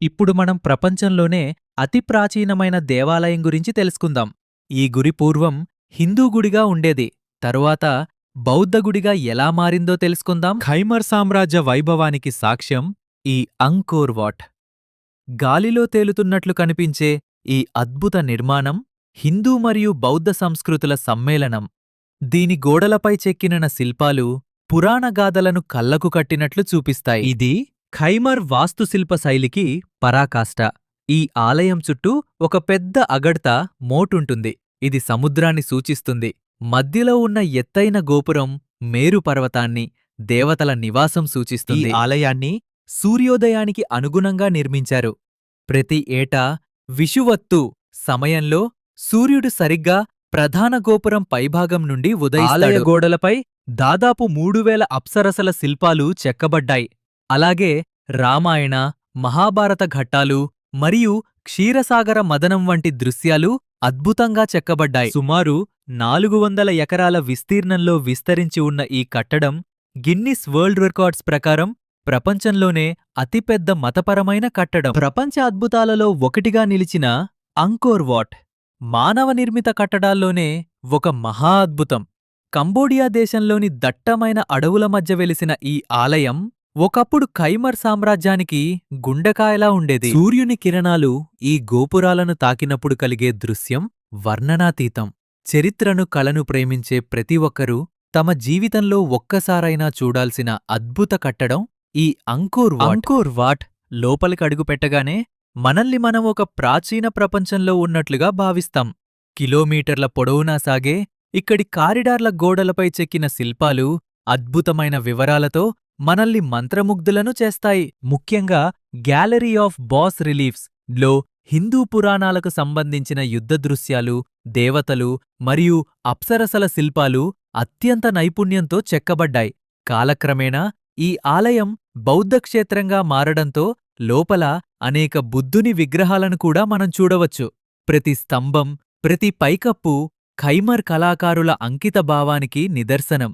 ఇప్పుడు మనం ప్రపంచంలోనే అతి ప్రాచీనమైన దేవాలయం గురించి తెలుసుకుందాం. ఈ గుడి పూర్వం హిందూ గుడిగా ఉండేది. తరువాత బౌద్ధ గుడిగా ఎలా మారిందో తెలుసుకుందాం. ఖైమర్ సామ్రాజ్య వైభవానికి సాక్ష్యం ఈ అంకోర్ వాట్. గాలిలో తేలుతున్నట్లు కనిపించే ఈ అద్భుత నిర్మాణం హిందూ మరియు బౌద్ధ సంస్కృతుల సమ్మేళనం. దీని గోడలపై చెక్కిన శిల్పాలు పురాణగాథలను కళ్లకు కట్టినట్లు చూపిస్తాయి. ఇది ఖైమర్ వాస్తుశిల్ప శైలికి పరాకాష్ట. ఈ ఆలయం చుట్టూ ఒక పెద్ద అగడ్త మోటుంటుంది. ఇది సముద్రాన్ని సూచిస్తుంది. మధ్యలో ఉన్న ఎత్తైన గోపురం మేరు పర్వతాన్ని, దేవతల నివాసం సూచిస్తుంది. ఈ ఆలయాన్ని సూర్యోదయానికి అనుగుణంగా నిర్మించారు. ప్రతి ఏటా విషువత్తు సమయంలో సూర్యుడు సరిగ్గా ప్రధాన గోపురం పైభాగం నుండి ఉదయిస్తాడు. ఆలయ గోడలపై దాదాపు 3000 అప్సరసల శిల్పాలు చెక్కబడ్డాయి. అలాగే రామాయణ, మహాభారత ఘట్టాలు మరియు క్షీరసాగర మదనం వంటి దృశ్యాలు అద్భుతంగా చెక్కబడ్డాయి. సుమారు 400 ఎకరాల విస్తీర్ణంలో విస్తరించి ఉన్న ఈ కట్టడం గిన్నిస్ వరల్డ్ రికార్డ్స్ ప్రకారం ప్రపంచంలోనే అతిపెద్ద మతపరమైన కట్టడం. ప్రపంచ అద్భుతాలలో ఒకటిగా నిలిచిన అంకోర్ వాట్ మానవ నిర్మిత కట్టడాల్లోనే ఒక మహా అద్భుతం. కంబోడియా దేశంలోని దట్టమైన అడవుల మధ్య వెలిసిన ఈ ఆలయం ఒకప్పుడు ఖైమర్ సామ్రాజ్యానికి గుండెకాయలా ఉండేది. సూర్యుని కిరణాలు ఈ గోపురాలను తాకినప్పుడు కలిగే దృశ్యం వర్ణనాతీతం. చరిత్రను, కళను ప్రేమించే ప్రతి ఒక్కరూ తమ జీవితంలో ఒక్కసారైనా చూడాల్సిన అద్భుత కట్టడం ఈ అంకోర్ వాట్. అంకోర్ వాట్ లోపలికి అడుగుపెట్టగానే మనల్ని మనం ఒక ప్రాచీన ప్రపంచంలో ఉన్నట్లుగా భావిస్తాం. కిలోమీటర్ల పొడవునా సాగే ఇక్కడి కారిడార్ల గోడలపై చెక్కిన శిల్పాలు అద్భుతమైన వివరాలతో మనల్ని మంత్రముగ్ధులను చేస్తాయి. ముఖ్యంగా గ్యాలరీ ఆఫ్ బాస్ రిలీఫ్స్ లో హిందూ పురాణాలకు సంబంధించిన యుద్ధ దృశ్యాలు, దేవతలు మరియు అప్సరసల శిల్పాలు అత్యంత నైపుణ్యంతో చెక్కబడ్డాయి. కాలక్రమేణా ఈ ఆలయం బౌద్ధక్షేత్రంగా మారడంతో లోపల అనేక బుద్ధుని విగ్రహాలను కూడా మనం చూడవచ్చు. ప్రతి స్తంభం, ప్రతి పైకప్పు ఖైమర్ కళాకారుల అంకిత భావానికి నిదర్శనం.